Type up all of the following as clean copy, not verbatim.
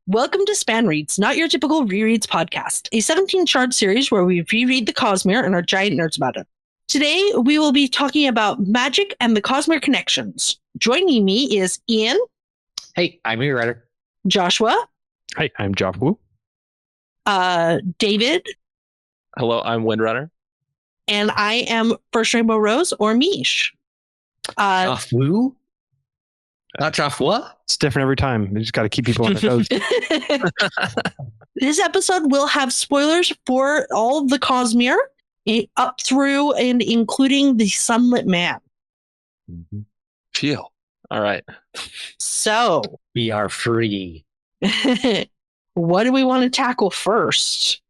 Welcome to SpanReads, not your typical rereads podcast, a 17-shard series where we reread the Cosmere and are giant nerds about it. Today, we will be talking about magic and the Cosmere connections. Joining me is Ian. Hey, I'm your writer. Joshua. Hi, I'm Jofwu. David. Hello, I'm Windrunner. And I am firstRainbowRose or Mish. Jofwu? Not Jofwa? It's different every time. We just got to keep people on their toes. This episode will have spoilers for all of the Cosmere, up through and including the Sunlit Man. Mm-hmm. Phew. All right. So, we are free. What do we want to tackle first?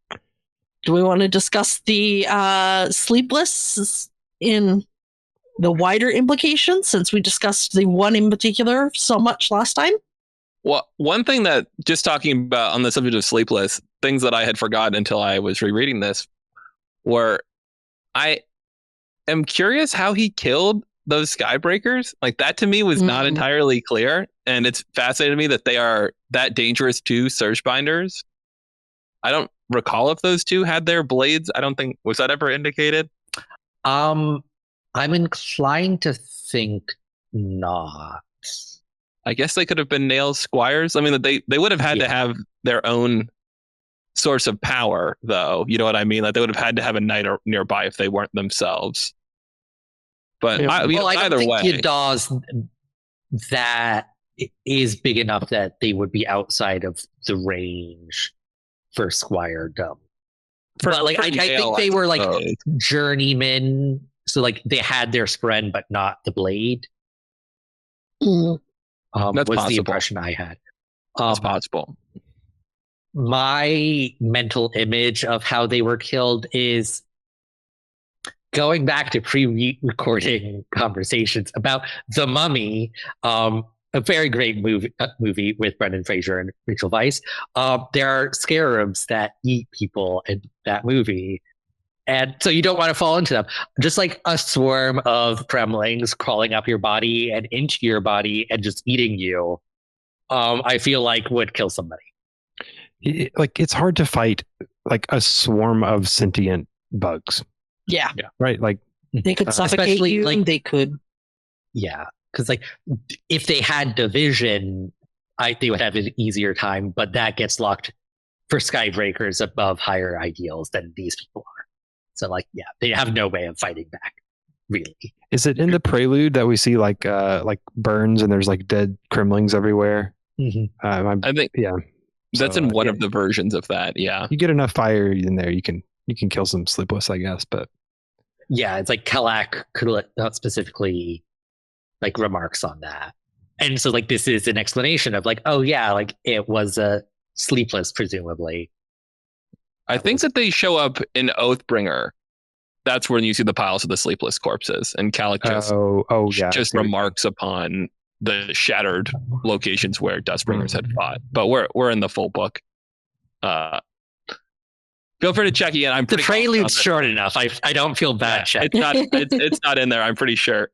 Do we want to discuss the Sleepless in the wider implications, since we discussed the one in particular so much last time? Well, one thing that, just talking about on the subject of Sleepless, things that I had forgotten until I was rereading this were, I am curious how he killed those Skybreakers. Like, that to me was not entirely clear, and it's fascinating to me that they are that dangerous to Surge Binders. I don't recall if those two had their blades. I don't think, was that ever indicated? I'm inclined to think not. I guess they could have been Nail Squires. I mean, they would have had to have their own source of power, though. You know what I mean? Like, they would have had to have a knight nearby if they weren't themselves. But Yeah. I don't either think way, Yadaw's that is big enough that they would be outside of the range for Squiredom. But like, I think they were like journeymen. So like they had their spren, but not the blade. That's was possible. The impression I had. That's possible. My mental image of how they were killed is going back to pre-recording conversations about The Mummy, a very great movie with Brendan Fraser and Rachel Weisz. There are scarabs that eat people in that movie. And so you don't want to fall into them. Just like a swarm of gremlins crawling up your body and into your body and just eating you, I feel like would kill somebody. Like, it's hard to fight like a swarm of sentient bugs. Yeah. Right? Like, They could suffocate you. like- They could. Yeah. Because like if they had division, they would have an easier time, but that gets locked for Skybreakers above higher ideals than these people are. So like, yeah, they have no way of fighting back, really. is it in the prelude that we see like burns and there's like dead cremlings everywhere? Mm-hmm. I think that's So, in one of the versions of that. Yeah. You get enough fire in there, you can kill some Sleepless, I guess. But Yeah, it's like Kalak specifically like remarks on that. And so like this is an explanation of like, oh yeah, like it was a Sleepless, presumably. I think that they show up in Oathbringer. That's when you see the piles of the Sleepless corpses, and Kalak just remarks upon the shattered locations where Dustbringers had fought. But we're in the full book. Feel free to check in. The prelude's short enough. I don't feel bad. It's not. It's not in there. I'm pretty sure.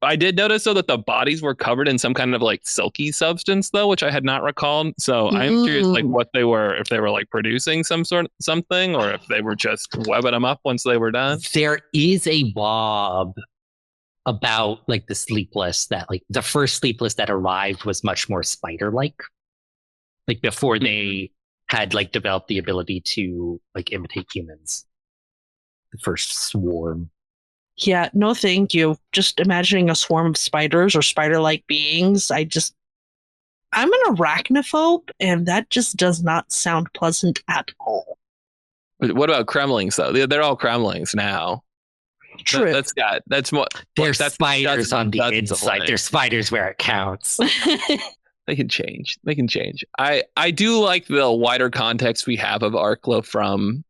I did notice though that the bodies were covered in some kind of like silky substance though, which I had not recalled. So I'm curious like what they were, if they were like producing something, or if they were just webbing them up once they were done. There is a blob about like the Sleepless that like the first Sleepless that arrived was much more spider-like. Like before they had like developed the ability to like imitate humans. The first swarm. Yeah, no thank you. Just imagining a swarm of spiders or spider-like beings. I'm an arachnophobe, and that just does not sound pleasant at all. What about Kremlings though? They're all Kremlings now. True. That's more. There's that's spiders on the dozens of inside. ways. There's spiders where it counts. They can change. I do like the wider context we have of Arclo from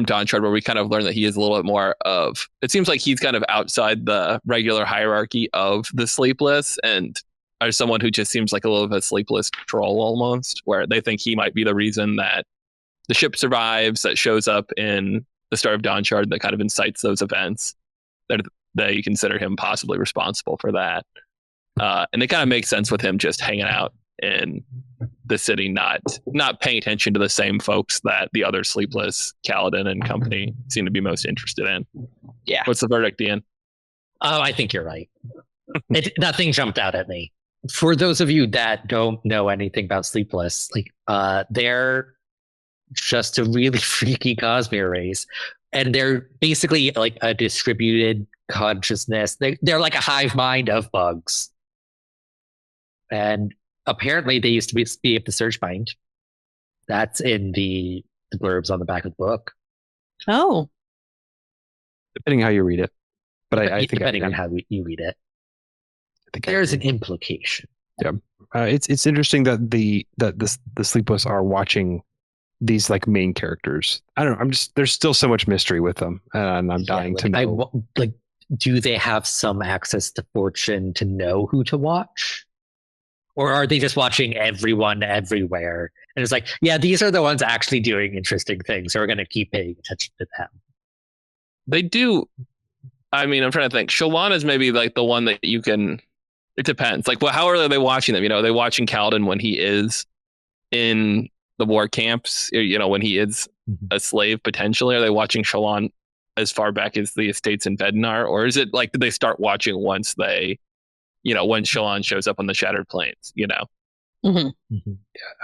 Dawnshard, where we kind of learn that he is a little bit more of, it seems like he's kind of outside the regular hierarchy of the Sleepless, and as someone who just seems like a little bit of a Sleepless troll almost, where they think he might be the reason that the ship survives, that shows up in the start of Dawnshard, that kind of incites those events, that you consider him possibly responsible for that. And it kind of makes sense with him just hanging out in the city not paying attention to the same folks that the other Sleepless, Kaladin, and company seem to be most interested in. Yeah. What's the verdict, Ian? Oh, I think you're right. Nothing jumped out at me. For those of you that don't know anything about Sleepless, they're just a really freaky Cosmere race, and they're basically like a distributed consciousness. They're like a hive mind of bugs, and apparently they used to be able to search mind. That's in the blurbs on the back of the book. Oh, Depending how you read it. But I think depending on how you read it, there's an implication. Yeah, it's interesting that the Sleepless are watching these like main characters. I don't know. There's still so much mystery with them, and I'm dying to know. Do they have some access to fortune to know who to watch, or are they just watching everyone everywhere? And it's like, yeah, these are the ones actually doing interesting things, so we're going to keep paying attention to them. They do. I mean, I'm trying to think. Shallan is maybe like the one that you can. It depends. Like, well, how are they watching them? Are they watching Kaladin when he is in the war camps? When he is a slave potentially? Are they watching Shallan as far back as the estates in Vedenar, or is it like did they start watching once they, when Shallan shows up on the Shattered Plains? Mm-hmm.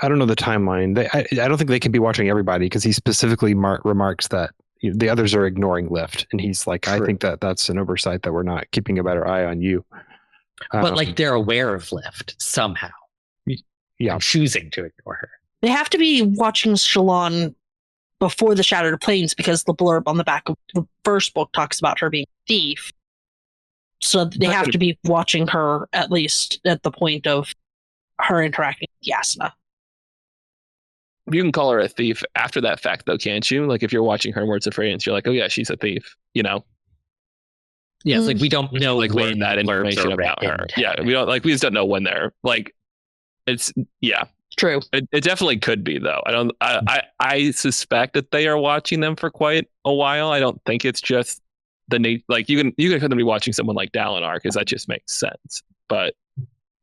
I don't know the timeline. I don't think they can be watching everybody because he specifically remarks that the others are ignoring Lift, and he's like, True. I think that's an oversight that we're not keeping a better eye on you. But they're aware of Lift somehow. Yeah, choosing to ignore her. They have to be watching Shallan before the Shattered Plains because the blurb on the back of the first book talks about her being a thief. So they have to be watching her at least at the point of her interacting with Yasna. You can call her a thief after that fact, though, can't you? Like if you're watching her in Words of Radiance, you're like, oh yeah, she's a thief. Yeah, it's like we don't know like when that information about her. Yeah, we we just don't know when they're like. It's True. It definitely could be though. I suspect that they are watching them for quite a while. I don't think it's just you can be watching someone like Dalinar because that just makes sense. But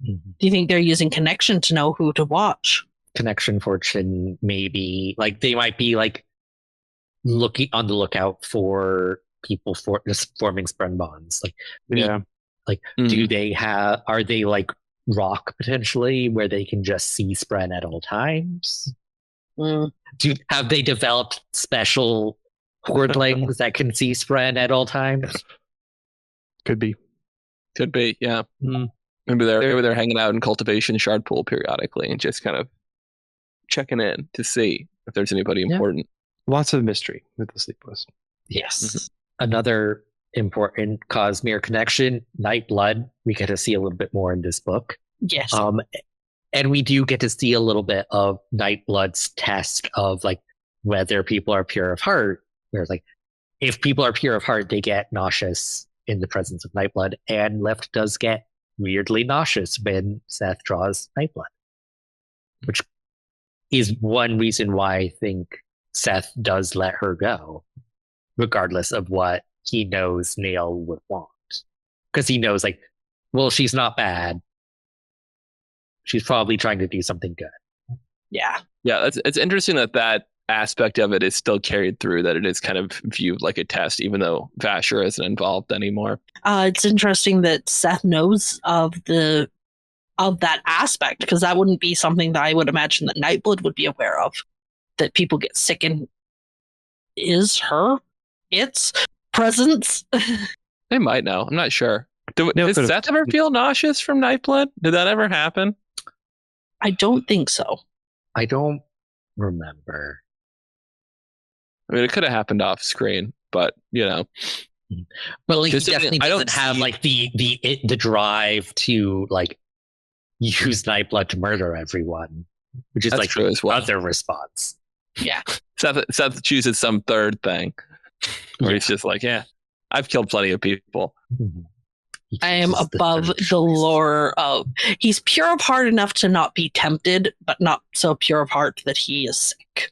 do you think they're using connection to know who to watch? Connection, fortune, maybe they might be looking on the lookout for people for just forming spren bonds. Do they are they rock potentially where they can just see spren at all times? Have they developed special hordlings that can see spren at all times? Could be, yeah. Maybe they're hanging out in Cultivation Shard Pool periodically and just kind of checking in to see if there's anybody important. Lots of mystery with the Sleepless. Yes. Another important Cosmere connection, Nightblood. We get to see a little bit more in this book. Yes. And we do get to see a little bit of Nightblood's test of whether people are pure of heart. Where if people are pure of heart, they get nauseous in the presence of Nightblood, and Lift does get weirdly nauseous when Seth draws Nightblood, which is one reason why I think Seth does let her go, regardless of what he knows Nail would want. Because he knows, she's not bad. She's probably trying to do something good. Yeah. Yeah, it's interesting that aspect of it is still carried through, that it is kind of viewed like a test, even though Vasher isn't involved anymore. It's interesting that Seth knows of that aspect, because that wouldn't be something that I would imagine that Nightblood would be aware of. That people get sick in its presence. They might know. I'm not sure. Does Seth ever feel nauseous from Nightblood? Did that ever happen? I don't think so. I don't remember. I mean, it could have happened off screen, but But he definitely doesn't have the drive to use Nightblood to murder everyone, which is true as well. Other response. Yeah. Seth chooses some third thing where he's just I've killed plenty of people. I am above the lore of he's pure of heart enough to not be tempted, but not so pure of heart that he is sick.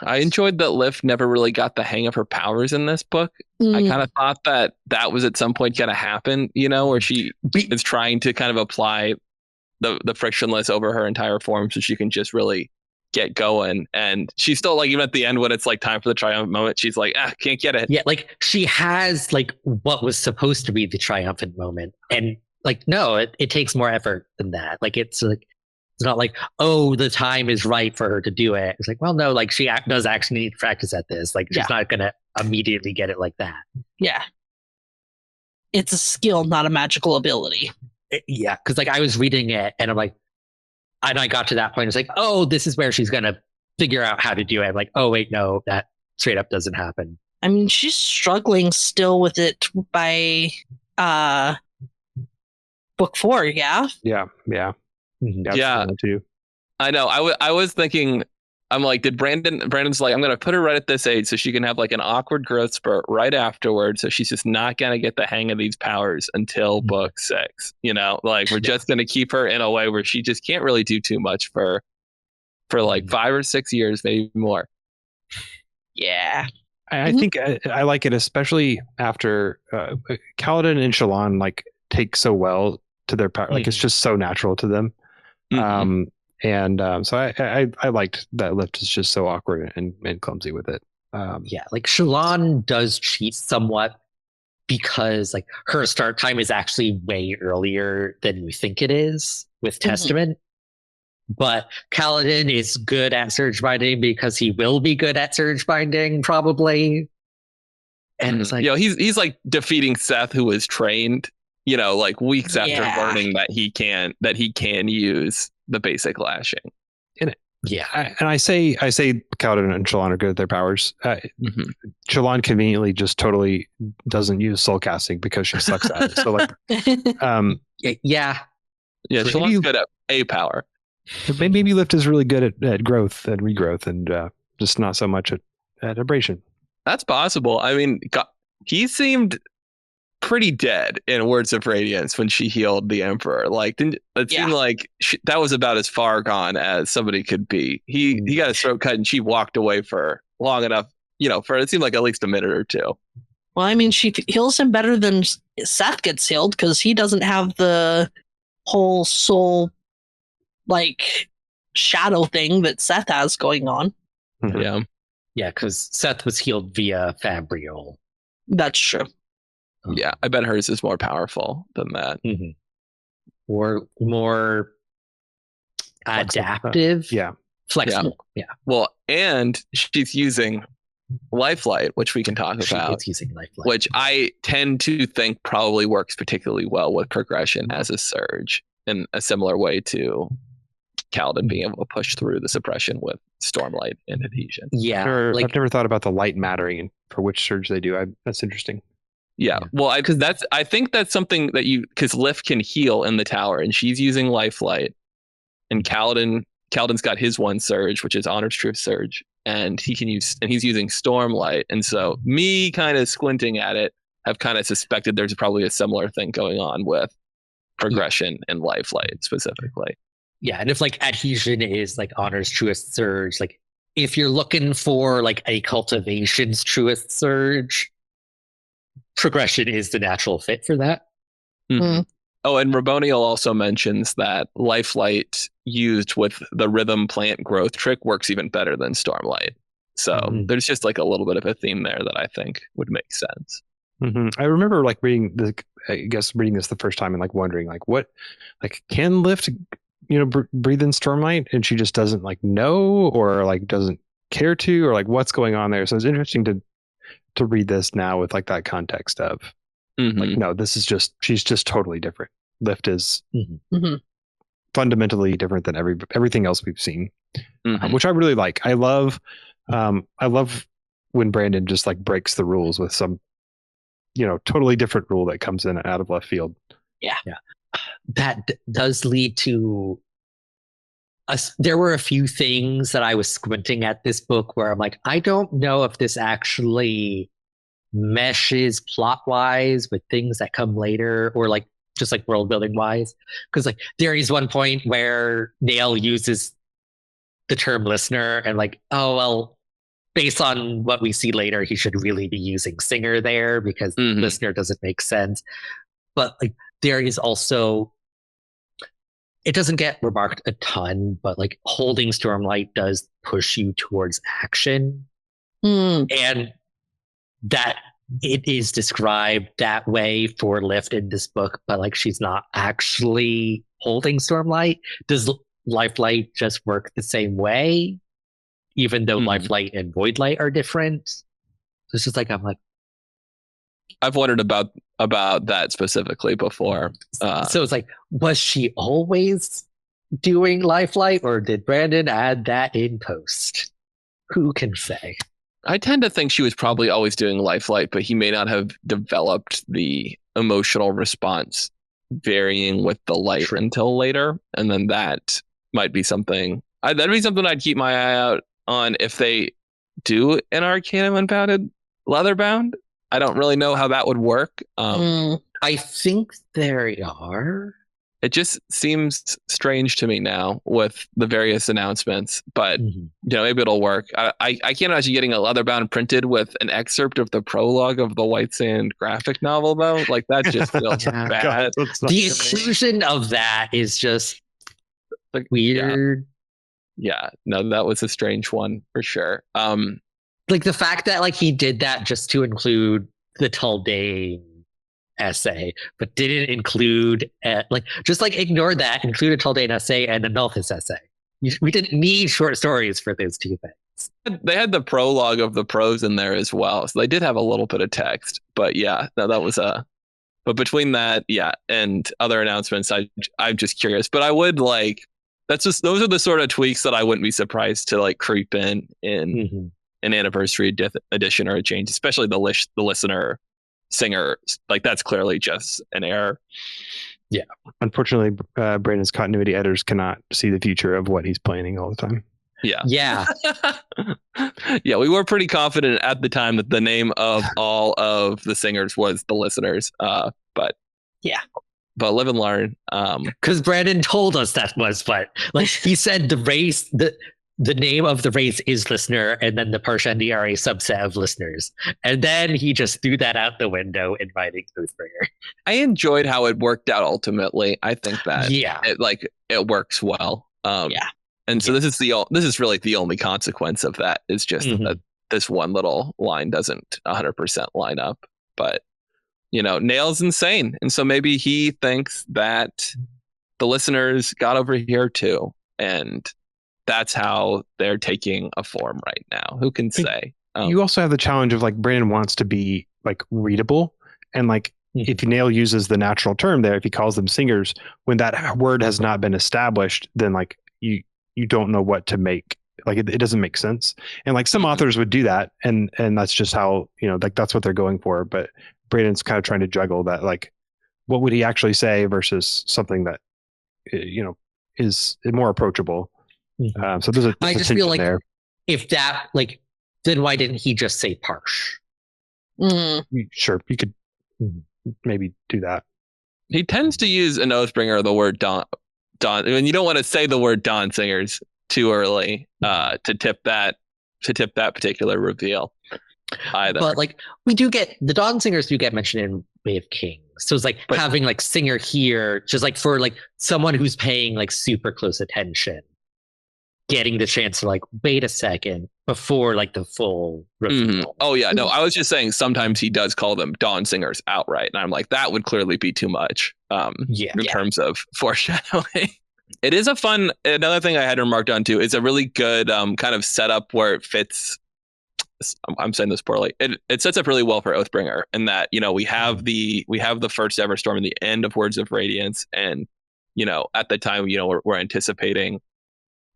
I enjoyed that Lift never really got the hang of her powers in this book. I kind of thought that was at some point going to happen, where she is trying to kind of apply the frictionless over her entire form, so she can just really get going. And she's still like, even at the end when it's like time for the triumphant moment, she's like, can't get it. Yeah, like she has like what was supposed to be the triumphant moment, and like no, it takes more effort than that. Like it's not like, oh, the time is right for her to do it. It's like, well, no, like she does actually need to practice at this. Like she's not gonna immediately get it like that. Yeah, it's a skill, not a magical ability. Yeah, because like I was reading it and I'm like, and I got to that point. It's like, oh, this is where she's gonna figure out how to do it. I'm like, oh wait, no, that straight up doesn't happen. I mean, she's struggling still with it by book 4. Yeah. Yeah. Too. I know. I was thinking, I'm like, did Brandon's like, I'm going to put her right at this age so she can have like an awkward growth spurt right afterwards. So she's just not going to get the hang of these powers until book 6, like we're just going to keep her in a way where she just can't really do too much for like 5 or 6 years, maybe more. Yeah. I think I like it, especially after Kaladin and Shallan like take so well to their power. Like it's just so natural to them. So I liked that Lift is just so awkward and clumsy with it. Like Shallan does cheat somewhat because like her start time is actually way earlier than you think it is with Testament. But Kaladin is good at surge binding because he will be good at surge binding probably. And it's like, he's like defeating Seth, who was trained, like weeks after learning that he can use the basic lashing. I say Kaladin and Shallan are good at their powers. Shallan conveniently just totally doesn't use soul casting because she sucks at it. So like, Shallan's good at a power. Maybe Lift is really good at growth and regrowth, and just not so much at abrasion. That's possible. I mean, he seemed pretty dead in Words of Radiance when she healed the Emperor. Like, it seemed like that was about as far gone as somebody could be. He got his throat cut and she walked away for long enough, for it seemed like at least a minute or 2. Well, I mean, she heals him better than Seth gets healed because he doesn't have the whole soul like shadow thing that Seth has going on. Yeah, because Seth was healed via Fabrial. That's true. Yeah, I bet hers is more powerful than that. Or more adaptive. Flexible. Yeah. Well, and she's using Lifelight, which we can talk about. It's using Lifelight, which I tend to think probably works particularly well with progression as a surge in a similar way to Kaladin being able to push through the suppression with Stormlight and Adhesion. Yeah, I've never thought about the light mattering for which surge they do. That's interesting. Yeah, well, I think that's something that because Lift can heal in the tower, and she's using Lifelight, and Kaladin's got his one surge, which is Honor's Truth Surge, and he's using Stormlight, and so me kind of squinting at it, I've kind of suspected there's probably a similar thing going on with progression and Lifelight specifically. Yeah, and if like Adhesion is like Honor's Truest Surge, like if you're looking for like a Cultivation's Truest Surge, progression is the natural fit for that. Oh, and Raboniel also mentions that Lifelight used with the rhythm plant growth trick works even better than Stormlight. So there's just like a little bit of a theme there that I think would make sense. I remember like reading this the first time and like wondering like what, like can Lift, breathe in Stormlight, and she just doesn't like know or like doesn't care to, or like what's going on there. So it's interesting to read this now with like that context of like, no, this is she's just totally different. Lift is fundamentally different than everything else we've seen, which I really like. I love when Brandon just like breaks the rules with some, totally different rule that comes in out of left field. Yeah. That does lead to there were a few things that I was squinting at this book where I'm like, I don't know if this actually meshes plot wise with things that come later, or like just like world building wise. Because like there is one point where Nail uses the term listener and like, oh, well, based on what we see later, he should really be using singer there because listener doesn't make sense. But like there is also it doesn't get remarked a ton, but like holding Stormlight does push you towards action. And that it is described that way for Lift in this book, but like she's not actually holding Stormlight. Does Lifelight just work the same way? Even though Lifelight and Voidlight are different? It's just like, I'm like, I've wondered about that specifically before. so it's like, was she always doing Lifelight, or did Brandon add that in post? Who can say? I tend to think she was probably always doing Lifelight, but he may not have developed the emotional response varying with the light until later. And then that might be something. That'd be something I'd keep my eye out on if they do an Arcanum Unbounded Leatherbound. I don't really know how that would work. I think there are. It just seems strange to me now with the various announcements, but maybe it'll work. I can't imagine getting a Leatherbound printed with an excerpt of the prologue of the White Sand graphic novel, though. Like, that just feels bad. God, The inclusion of that is just like weird. Yeah, no, that was a strange one for sure. Like the fact that like he did that just to include the Taldane essay, but didn't include just ignore that, include a Taldane essay and a Nulthus essay. We didn't need short stories for those two things. They had the prologue of the prose in there as well, so they did have a little bit of text. But yeah, no, that was but between that, and other announcements, I'm just curious. But I would those are the sort of tweaks that I wouldn't be surprised to creep in an anniversary edition or a change, especially the listener singer. Like, that's clearly just an error. Yeah. Unfortunately, Brandon's continuity editors cannot see the future of what he's planning all the time. Yeah. Yeah. Yeah, we were pretty confident at the time that the name of all of the singers was the listeners. But yeah. But live and learn. Because Brandon told us that was what, he said the race, the name of the race is listener, and then the Parshendi are a subset of listeners. And then he just threw that out the window in writing Oathbringer. I enjoyed how it worked out ultimately. I think that it works well. And so this is really the only consequence of that, is just that this one little line doesn't 100% line up. But Nail's insane. And so maybe he thinks that the listeners got over here too. And that's how they're taking a form right now. Who can say? You also have the challenge of Brandon wants to be readable. And if Nail uses the natural term there, if he calls them singers, when that word has not been established, then you don't know what to make. It doesn't make sense. And some authors would do that. And that's just how, that's what they're going for. But Brandon's kind of trying to juggle that, what would he actually say versus something that, is more approachable. So there's I just feel like there. If that, then why didn't he just say Parsh? Sure, you could maybe do that. He tends to use an Oathbringer the word Dawn. And you don't want to say the word Dawn Singers too early to tip that particular reveal either. But we do get the Dawn Singers do get mentioned in Way of Kings. So it's having singer here, just for someone who's paying super close attention, getting the chance to wait a second before the full reveal. Oh yeah, no, I was just saying sometimes he does call them Dawn Singers outright, and I'm that would clearly be too much in terms of foreshadowing. It is another thing I had remarked on too. It's a really good kind of setup where it fits. I'm saying this poorly. It sets up really well for Oathbringer, in that we have the first Everstorm and the end of Words of Radiance, and at the time we're anticipating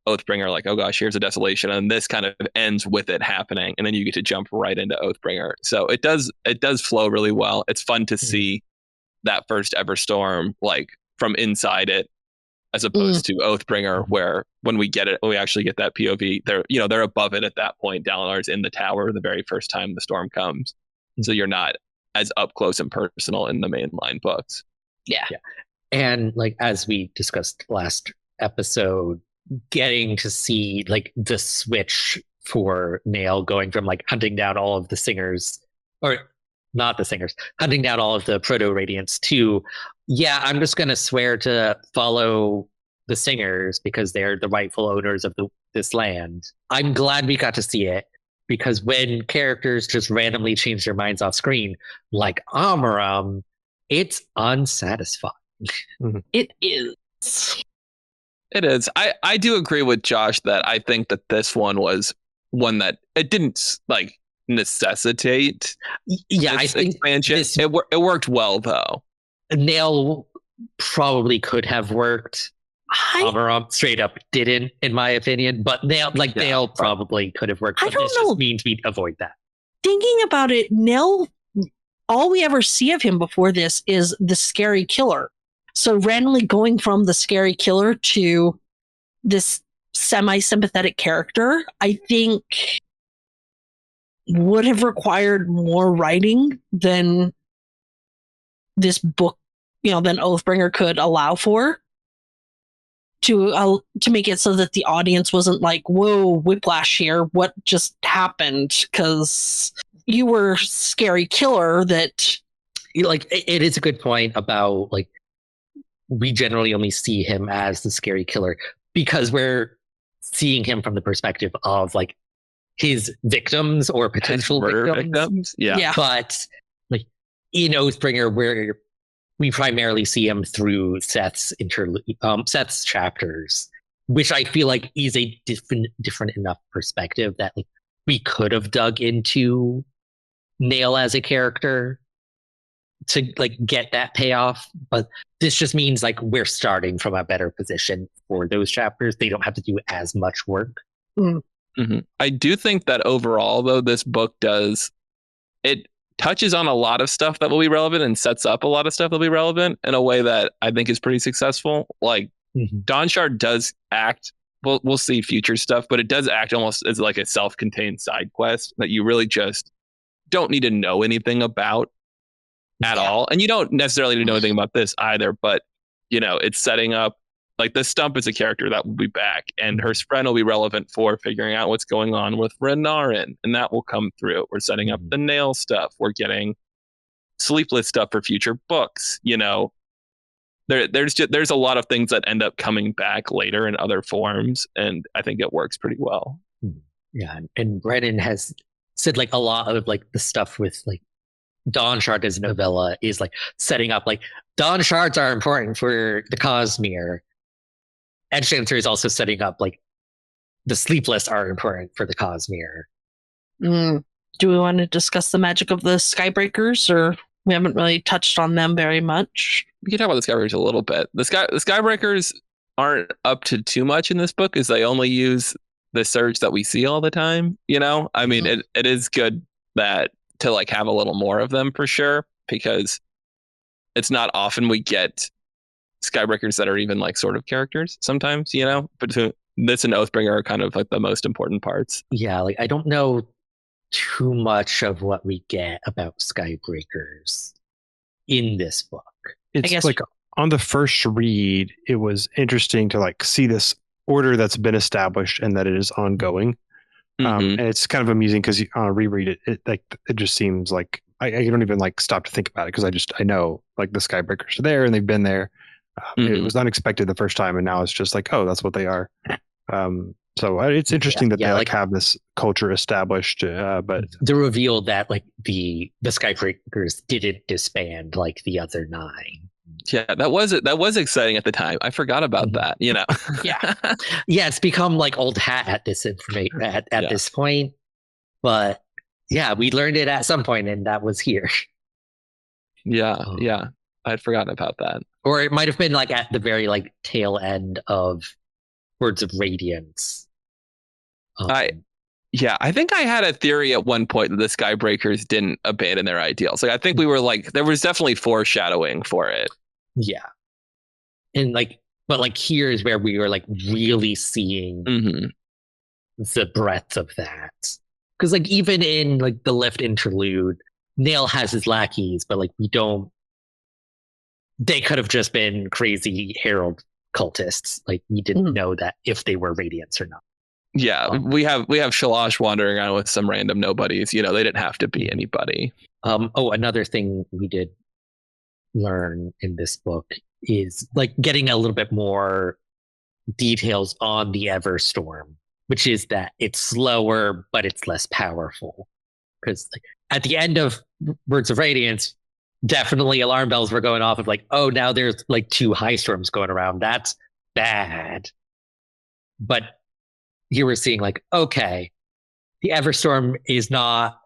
Oathbringer, oh gosh, here's a desolation, and this kind of ends with it happening, and then you get to jump right into Oathbringer. So it does flow really well. It's fun to see that first Everstorm from inside it, as opposed to Oathbringer, where when we get it, we actually get that POV. They're above it at that point. Dalinar's in the tower the very first time the storm comes, so you're not as up close and personal in the mainline books. Yeah. And as we discussed last episode, getting to see the switch for Nail going from hunting down all of the singers, or not the singers, hunting down all of the proto-radiants to, I'm just going to swear to follow the singers because they're the rightful owners of this land. I'm glad we got to see it, because when characters just randomly change their minds off screen, like Amaram, it's unsatisfying. It is. It is. I do agree with Josh that I think that this one was one that it didn't like necessitate Yeah, I think expansion. It worked well though. Nail probably could have worked. Amaram straight up didn't, in my opinion, but Nail probably could have worked. I But don't this know. just means we'd avoid that. Thinking about it, Nell, all we ever see of him before this is the scary killer. So randomly going from the scary killer to this semi-sympathetic character, I think would have required more writing than this book, than Oathbringer could allow for, to make it so that the audience wasn't like, whoa, whiplash here, what just happened? Because you were scary killer that... Like, it is a good point about, like, we generally only see him as the scary killer because we're seeing him from the perspective of, like, his victims or potential victims. Yeah. But, like, in Oathbringer, where we primarily see him through Seth's chapters, which I feel like is a different enough perspective that, like, we could have dug into Nail as a character to, like, get that payoff. But this just means, like, we're starting from a better position for those chapters. They don't have to do as much work. Mm-hmm. I do think that overall, though, this book it touches on a lot of stuff that will be relevant and sets up a lot of stuff that will be relevant in a way that I think is pretty successful. Like, Dawnshard does act, we'll see future stuff, but it does act almost as like a self-contained side quest that you really just don't need to know anything about at all. And you don't necessarily need to know anything about this either, but, it's setting up, like, the Stump is a character that will be back, and her friend will be relevant for figuring out what's going on with Renarin, and that will come through. We're setting up the Nail stuff. We're getting Sleepless stuff for future books. There's a lot of things that end up coming back later in other forms, and I think it works pretty well. Yeah, and Brennan has said, like, a lot of, like, the stuff with, like, Dawnshard as novella is, like, setting up, like, Dawnshards are important for the Cosmere. Edgedancer is also setting up, like, the Sleepless are important for the Cosmere. Do we want to discuss the magic of the Skybreakers, or we haven't really touched on them very much? We can talk about the Skybreakers a little bit. The Skybreakers aren't up to too much in this book, as they only use the surge that we see all the time. I mean, it is good that to, like, have a little more of them for sure, because it's not often we get Skybreakers that are even, like, sort of characters sometimes, but this and Oathbringer are kind of, like, the most important parts. Yeah, like, I don't know too much of what we get about Skybreakers in this book. It's like, on the first read, it was interesting to, like, see this order that's been established and that it is ongoing. And it's kind of amusing because on a reread, it just seems like I don't even, like, stop to think about it, because I know, like, the Skybreakers are there and they've been there. It was unexpected the first time, and now it's just like, oh, that's what they are. So it's interesting that they, like, have this culture established. But the reveal that, like, the Skybreakers didn't disband like the other 9. Yeah, that was exciting at the time. I forgot about that. Yeah, yeah, it's become, like, old hat at this at this point. But yeah, we learned it at some point, and that was here. Yeah, I'd forgotten about that. Or it might have been, like, at the very, like, tail end of Words of Radiance. I think I had a theory at one point that the Skybreakers didn't abandon their ideals. Like, I think we were, like, there was definitely foreshadowing for it. Yeah. And, like, but, like, here is where we were, like, really seeing the breadth of that. Because, like, even in, like, the Lift interlude, Nail has his lackeys, but, like, they could have just been crazy Herald cultists. Like, we didn't know that if they were Radiants or not. Yeah, we have Shalash wandering around with some random nobodies. They didn't have to be anybody. Another thing we did learn in this book is, like, getting a little bit more details on the Everstorm, which is that it's slower, but it's less powerful. Because like, at the end of Words of Radiance, definitely alarm bells were going off of like, oh, now there's like 2 high storms going around. That's bad. But here we're seeing like, okay, the Everstorm is not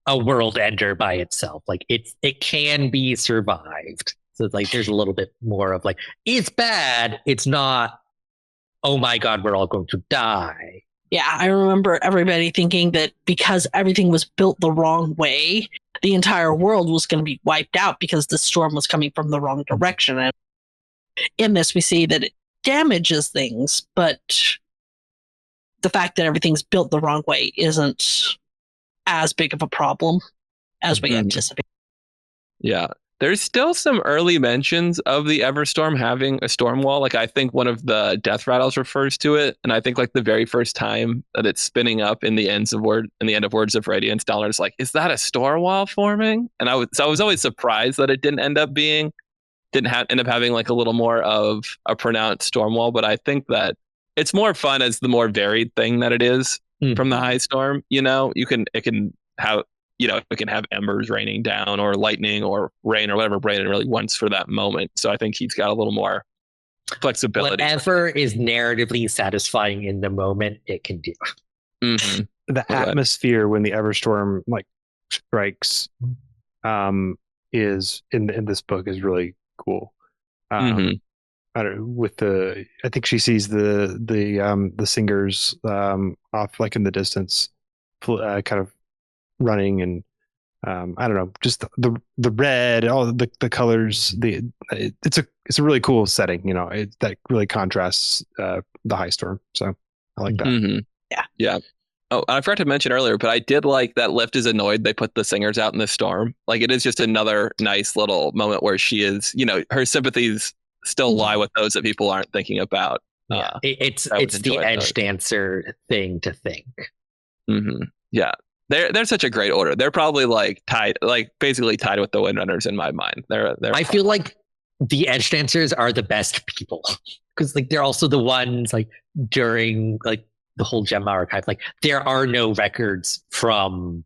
a world ender by itself. Like it can be survived. So like there's a little bit more of like, it's bad. It's not, oh my God, we're all going to die. Yeah, I remember everybody thinking that because everything was built the wrong way, the entire world was going to be wiped out because the storm was coming from the wrong direction. And in this, we see that it damages things, but the fact that everything's built the wrong way isn't as big of a problem as we anticipate. Yeah. There's still some early mentions of the Everstorm having a storm wall. Like I think one of the death rattles refers to it, and I think like the very first time that it's spinning up in the end of Words of Radiance, Download's like, is that a storm wall forming? And I was always surprised that it didn't end up having like a little more of a pronounced storm wall. But I think that it's more fun as the more varied thing that it is from the high storm. You know, it can have embers raining down or lightning or rain or whatever Brandon really wants for that moment. So I think he's got a little more flexibility. Whatever is narratively satisfying in the moment, it can do. Mm-hmm. The atmosphere when the Everstorm like strikes is in this book is really cool. I think she sees the singers off like in the distance, kind of running, and I don't know, just the red, all the colors. It's a really cool setting. You know, that really contrasts the high storm. So I like that. Mm-hmm. Yeah. Oh, I forgot to mention earlier, but I did like that Lift is annoyed they put the singers out in the storm. Like it is just another nice little moment where she is, you know, her sympathies still lie with those that people aren't thinking about. Yeah, it's the Edgedancer thing to think. Mm-hmm. Yeah, they're such a great order. They're probably like basically tied with the Windrunners in my mind. I feel like the Edgedancers are the best people because like they're also the ones like during like the whole Gem archive. Like there are no records from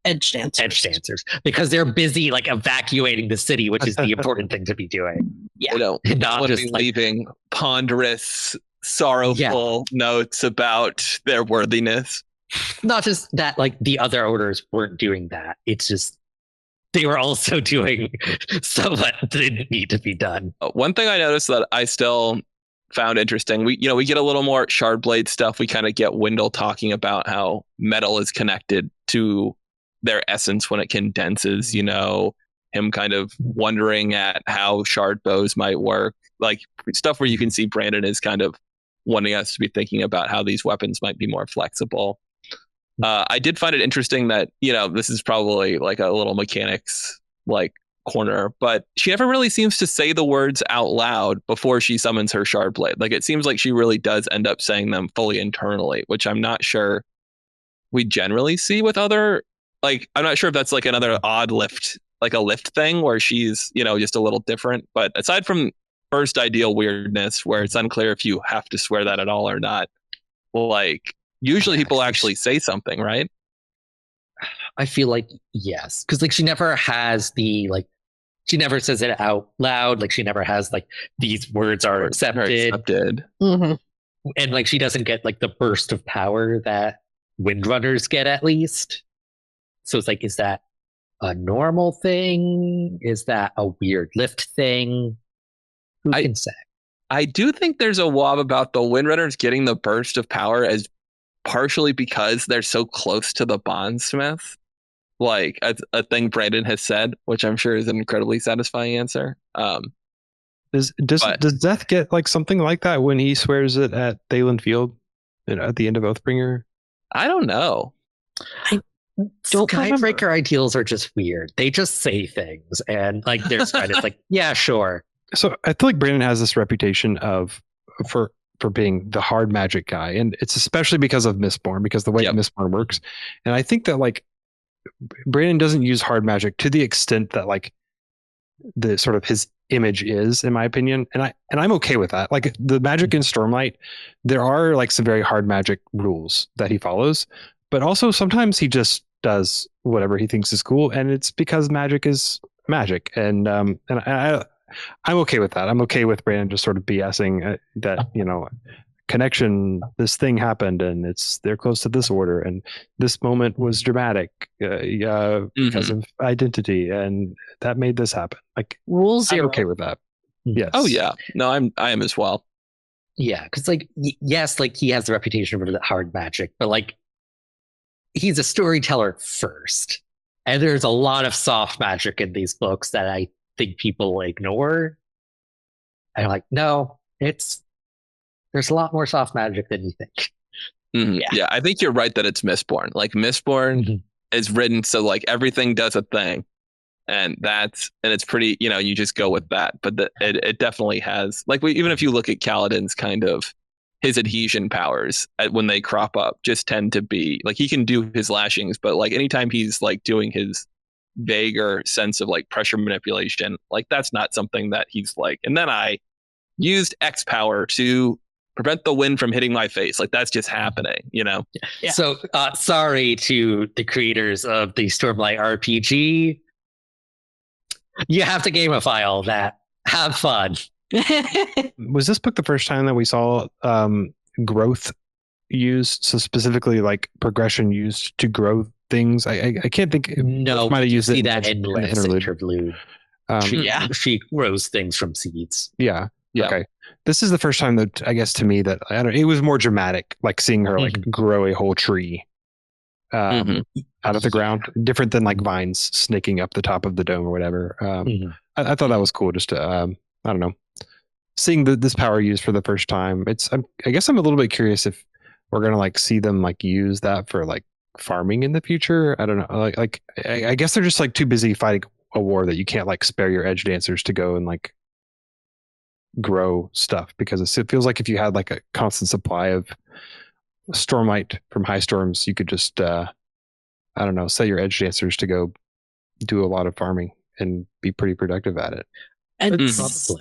Edgedancers because they're busy like evacuating the city, which is the important thing to be doing. Yeah, not just leaving ponderous, sorrowful notes about their worthiness. Not just that, like the other orders weren't doing that. It's just they were also doing somewhat didn't need to be done. One thing I noticed that I still found interesting, we get a little more Shardblade stuff. We kind of get Wendell talking about how metal is connected to their essence when it condenses, you know, him kind of wondering at how shard bows might work, like stuff where you can see Brandon is kind of wanting us to be thinking about how these weapons might be more flexible. I did find it interesting that, you know, this is probably like a little mechanics like corner, but she never really seems to say the words out loud before she summons her Shardblade. Like it seems like she really does end up saying them fully internally, which I'm not sure we generally see with other, like, I'm not sure if that's like another odd lift, like a lift thing where she's, you know, just a little different. But aside from first ideal weirdness, where it's unclear if you have to swear that at all or not, like usually people actually say something, right? I feel like yes, because like she never has the like, she never says it out loud. Like she never has like these words are accepted. Mm-hmm. And like she doesn't get like the burst of power that Windrunners get, at least. So it's like, is that a normal thing? Is that a weird lift thing? Who can say? I do think there's a wob about the Windrunners getting the burst of power as partially because they're so close to the bondsmith. Like a thing Brandon has said, which I'm sure is an incredibly satisfying answer. Does Death get like something like that when he swears it at Thaylen Field, you know, at the end of Oathbringer? I don't know. Skybreaker ideals are just weird. They just say things, and like there's kind of like, yeah, sure. So I feel like Brandon has this reputation of for being the hard magic guy, and it's especially because of Mistborn, because the way Mistborn works. And I think that like Brandon doesn't use hard magic to the extent that like the sort of his image is, in my opinion, and I'm okay with that. Like the magic in Stormlight, there are like some very hard magic rules that he follows, but also sometimes he just does whatever he thinks is cool, and it's because magic is magic, and I'm okay with that. I'm okay with Brandon just sort of BSing that, you know, connection, this thing happened and they're close to this order and this moment was dramatic because of identity and that made this happen. Like Rule I'm zero. okay with that. Yes. Oh yeah, no, I am as well. Yeah, because like yes, like he has the reputation for the hard magic, but like he's a storyteller first, and there's a lot of soft magic in these books that I think people ignore. And I'm like, no, there's a lot more soft magic than you think. Yeah, I think you're right that it's Mistborn. Like Mistborn is written so like everything does a thing, and it's pretty. You know, you just go with that. But it definitely has like even if you look at Kaladin's kind of his adhesion powers when they crop up, just tend to be like he can do his lashings, but like anytime he's like doing his vaguer sense of like pressure manipulation, like that's not something that he's like. And then I used X power to prevent the wind from hitting my face. Like that's just happening, you know? Yeah. So sorry to the creators of the Stormlight RPG. You have to gamify all that. Have fun. Was this book the first time that we saw growth used? So specifically like progression used to grow things? I can't think. No, might have used see it that in the the interlude. She grows things from seeds. Yeah. Yeah. Okay. This is the first time that I guess to me that it was more dramatic, like seeing her like grow a whole tree out of the ground, different than like vines snaking up the top of the dome or whatever. I thought that was cool. Just to, I don't know, seeing this power used for the first time. I guess I'm a little bit curious if we're gonna like see them like use that for like farming in the future. I don't know. I guess they're just like too busy fighting a war that you can't like spare your edge dancers to go and like grow stuff, because it feels like if you had like a constant supply of Stormlight from high storms, you could just I don't know, set your edge dancers to go do a lot of farming and be pretty productive at it. And it's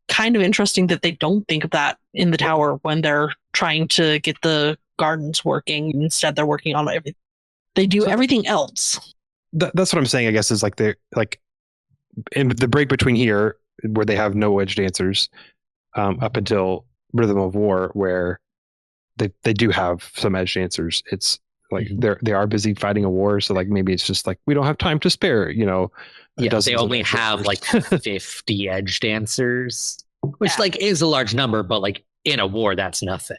kind of interesting that they don't think of that in the tower when they're trying to get the gardens working. Instead, they're working on everything. They do everything else. That's what I'm saying, I guess, is like they're like in the break between here where they have no edge dancers up until Rhythm of War, where they do have some edge dancers. It's like they are busy fighting a war, so like maybe it's just like we don't have time to spare, you know. Yeah, they only have like 50 edge dancers, which like is a large number, but like in a war that's nothing.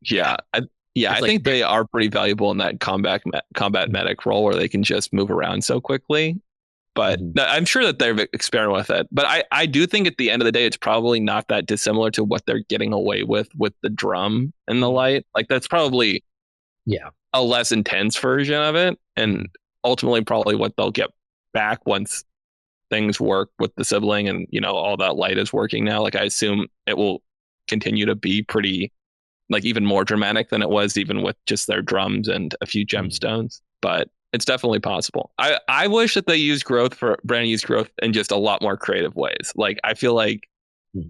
Yeah. I think they are pretty valuable in that combat medic role where they can just move around so quickly. But I'm sure that they've experimented with it. But I do think at the end of the day, it's probably not that dissimilar to what they're getting away with the drum and the light. Like that's probably a less intense version of it. And ultimately probably what they'll get back once things work with the sibling and, you know, all that light is working now. Like I assume it will continue to be pretty, like even more dramatic than it was even with just their drums and a few gemstones. But it's definitely possible. I wish that they Brandon used growth in just a lot more creative ways. Like I feel like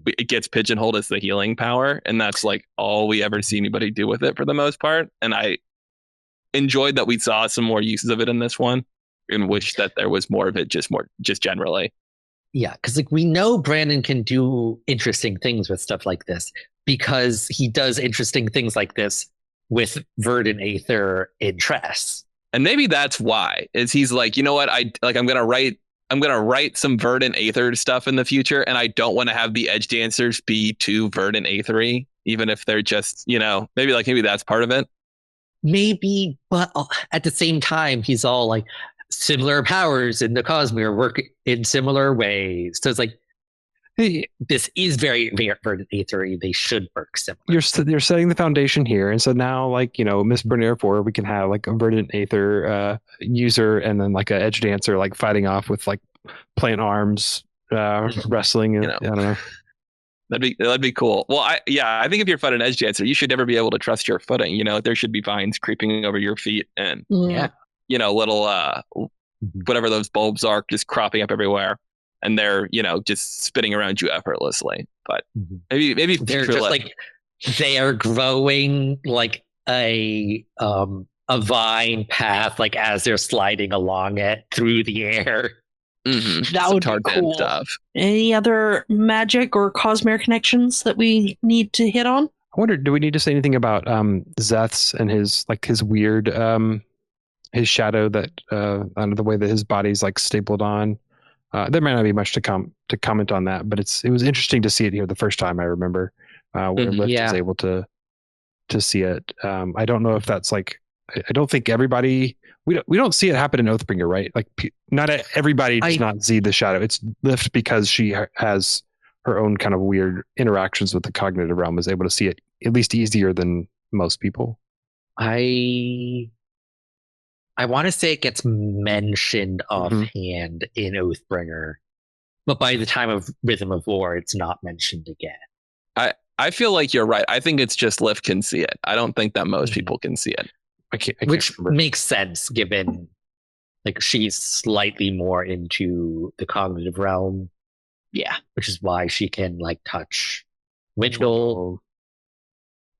it gets pigeonholed as the healing power, and that's like all we ever see anybody do with it for the most part. And I enjoyed that we saw some more uses of it in this one, and wish that there was more of it just generally. Yeah, because like we know Brandon can do interesting things with stuff like this because he does interesting things like this with Verdant Aether in Tress. And maybe that's why is he's like, you know what? I'm going to write some Verdant Aether stuff in the future. And I don't want to have the edge dancers be too Verdant Aethery, even if they're just, you know, maybe that's part of it. Maybe, but at the same time, he's all like similar powers in the Cosmere work in similar ways. So it's like, this is very, very Verdant Aethery. They should work similar. You're setting the foundation here, and so now, like, you know, Miss Bernier 4, we can have like a Verdant Aether user, and then like a edge dancer like fighting off with like plant arms, wrestling. And, I don't know. That'd be cool. Well, I think if you're fighting edge dancer, you should never be able to trust your footing. You know, there should be vines creeping over your feet, and you know, little whatever those bulbs are just cropping up everywhere. and they're just spinning around you effortlessly. But maybe they're just like they are growing like a vine path, like as they're sliding along it through the air. That would be cool. Stuff. Any other magic or Cosmere connections that we need to hit on? I wonder, do we need to say anything about Zeth's and his weird his shadow that under the way that his body's like stapled on? There might not be much to comment on that, but it was interesting to see it here the first time. I remember where Lift is able to see it. I don't know if that's like, I don't think everybody, we don't see it happen in Oathbringer, right? Like not everybody does not see the shadow. It's Lift, because she has her own kind of weird interactions with the cognitive realm, is able to see it at least easier than most people. I want to say it gets mentioned offhand in Oathbringer, but by the time of Rhythm of War, it's not mentioned again. I feel like you're right. I think it's just Lift can see it. I don't think that most people can see it. I can't Which remember. Makes sense, given like she's slightly more into the cognitive realm. Yeah. Which is why she can like touch Windle.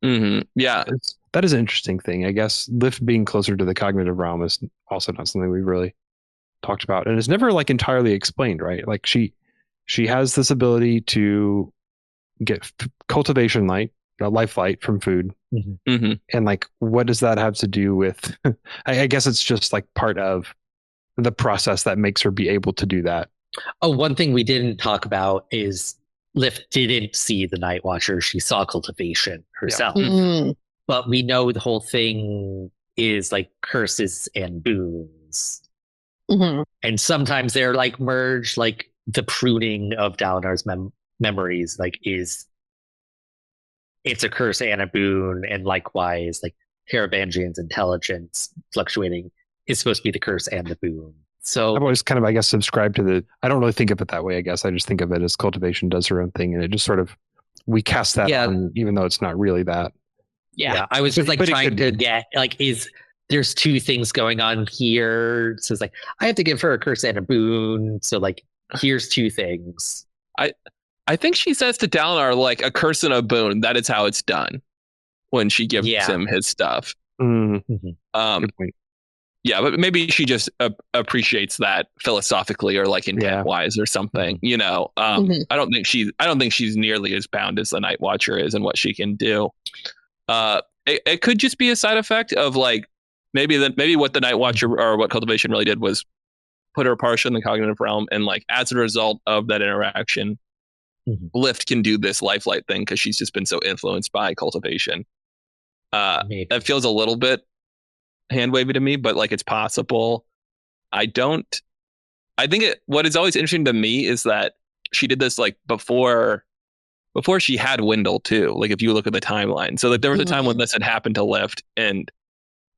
Yeah. That is an interesting thing. I guess Lift being closer to the cognitive realm is also not something we've really talked about. And it's never like entirely explained, right? Like she has this ability to get cultivation light, life light from food. And like, what does that have to do with, I guess it's just like part of the process that makes her be able to do that. Oh, one thing we didn't talk about is Lift didn't see the Night Watcher. She saw cultivation herself. But we know the whole thing is like curses and boons. And sometimes they're like merged, like the pruning of Dalinar's memories, like it's a curse and a boon, and likewise, like Caravangian's intelligence fluctuating is supposed to be the curse and the boon. So I've always kind of, I guess, subscribed to I don't really think of it that way, I guess. I just think of it as cultivation does her own thing, and it just sort of, we cast that on, even though it's not really that. Yeah, I was just like trying to get, like, there's two things going on here. So it's like, I have to give her a curse and a boon. So like, here's two things. I think she says to Dalinar, like, a curse and a boon. That is how it's done when she gives him his stuff. Good point. Yeah, but maybe she just appreciates that philosophically or like intent wise or something. I don't think she's nearly as bound as the Night Watcher is and what she can do. It could just be a side effect of like maybe what the Night Watcher or what Cultivation really did was put her partially in the cognitive realm, and like as a result of that interaction, Lift can do this lifelight thing because she's just been so influenced by Cultivation. That feels a little bit hand wavy to me, but like it's possible. I think what is always interesting to me is that she did this like before she had Windle too. Like if you look at the timeline, so like there was a time when this had happened to Lift, and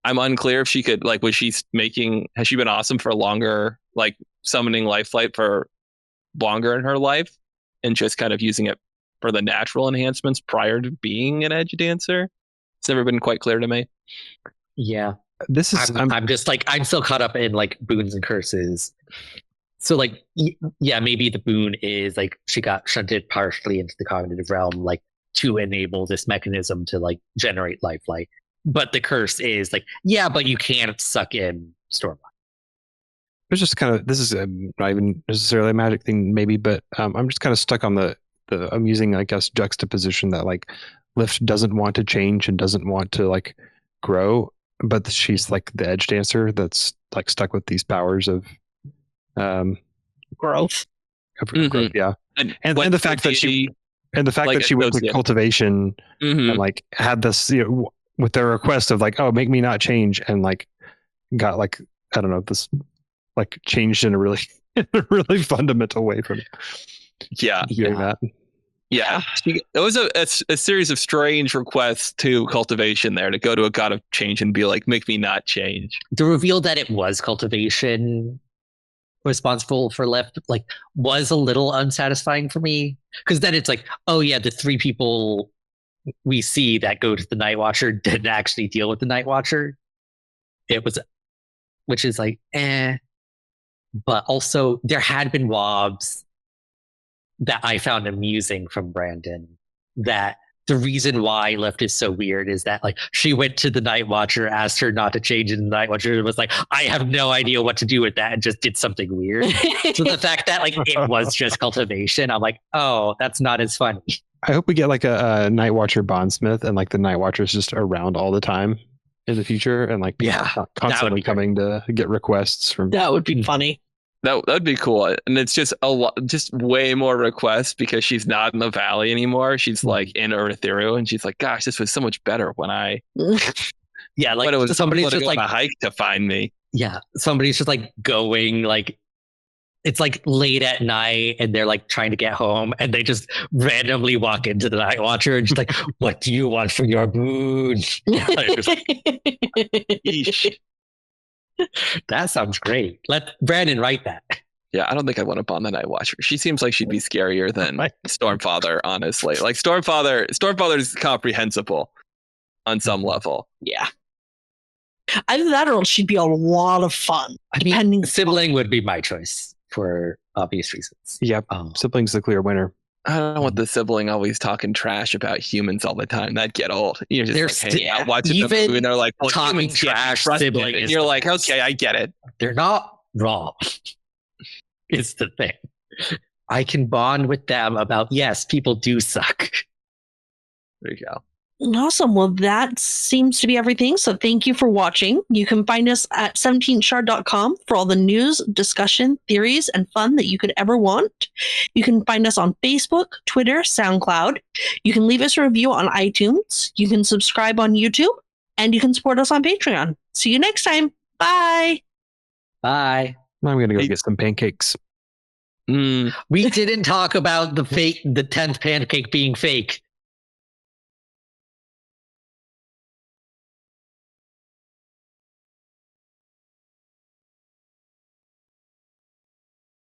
I'm unclear if she could like has she been awesome for longer, like summoning Lifelight for longer in her life and just kind of using it for the natural enhancements prior to being an Edgedancer. It's never been quite clear to me. Yeah. This is I'm just like, I'm still caught up in like boons and curses. So like, yeah, maybe the boon is like she got shunted partially into the cognitive realm, like to enable this mechanism to like generate lifelight. But the curse is like, yeah, but you can't suck in Stormlight. It's just kind of, this is not even necessarily a magic thing, maybe, but I'm just kind of stuck on the amusing, I guess, juxtaposition that like Lift doesn't want to change and doesn't want to like grow, but she's like the Edgedancer that's like stuck with these powers of growth. Growth, yeah. And the fact that she went to cultivation and like had this, with their request of like, oh, make me not change, and like got like, I don't know, this like changed in a really fundamental way from doing that. Yeah, it was a series of strange requests to Cultivation there to go to a god of change and be like, make me not change. The reveal that it was Cultivation responsible for Lift like was a little unsatisfying for me, because then it's like, oh yeah, the three people we see that go to the Night Watcher didn't actually deal with the Night Watcher. It was, which is like, but also there had been wobs that I found amusing from Brandon, that the reason why Lift is so weird is that like she went to the Night Watcher, asked her not to change into the Night Watcher, and was like, I have no idea what to do with that, and just did something weird. So the fact that like it was just cultivation, I'm like, oh, that's not as funny. I hope we get like a Night Watcher bondsmith, and like the Night Watcher's just around all the time in the future, and like constantly coming to get requests from. That would be funny. That would be cool, and it's just a lot, just way more requests because she's not in the valley anymore. She's like in Ethereal, and she's like, "Gosh, this was so much better when I." Yeah, like when it was somebody's just like a hike to find me. Yeah, somebody's just like going like it's like late at night, and they're like trying to get home, and they just randomly walk into the Night Watcher and just like, "What do you want for your boon?" Yeesh. That sounds great. Let Brandon write that. Yeah, I don't think I want to bond the Night Watcher. She seems like she'd be scarier than Stormfather, honestly. Like Stormfather's comprehensible on some level. Yeah. Either that or she'd be a lot of fun. I mean, sibling would be my choice for obvious reasons. Yep. Sibling's the clear winner. I don't want the sibling always talking trash about humans all the time. That'd get old. You're just like, watching the movie and they're like, well, talking trash sibling. And you're like, okay, I get it. They're not wrong. It's the thing. I can bond with them about, yes, people do suck. There you go. Awesome. Well, that seems to be everything. So thank you for watching. You can find us at 17shard.com for all the news, discussion, theories, and fun that you could ever want. You can find us on Facebook, Twitter, SoundCloud. You can leave us a review on iTunes. You can subscribe on YouTube, and you can support us on Patreon. See you next time. Bye. Bye. I'm going to go get some pancakes. We didn't talk about the 10th pancake being fake.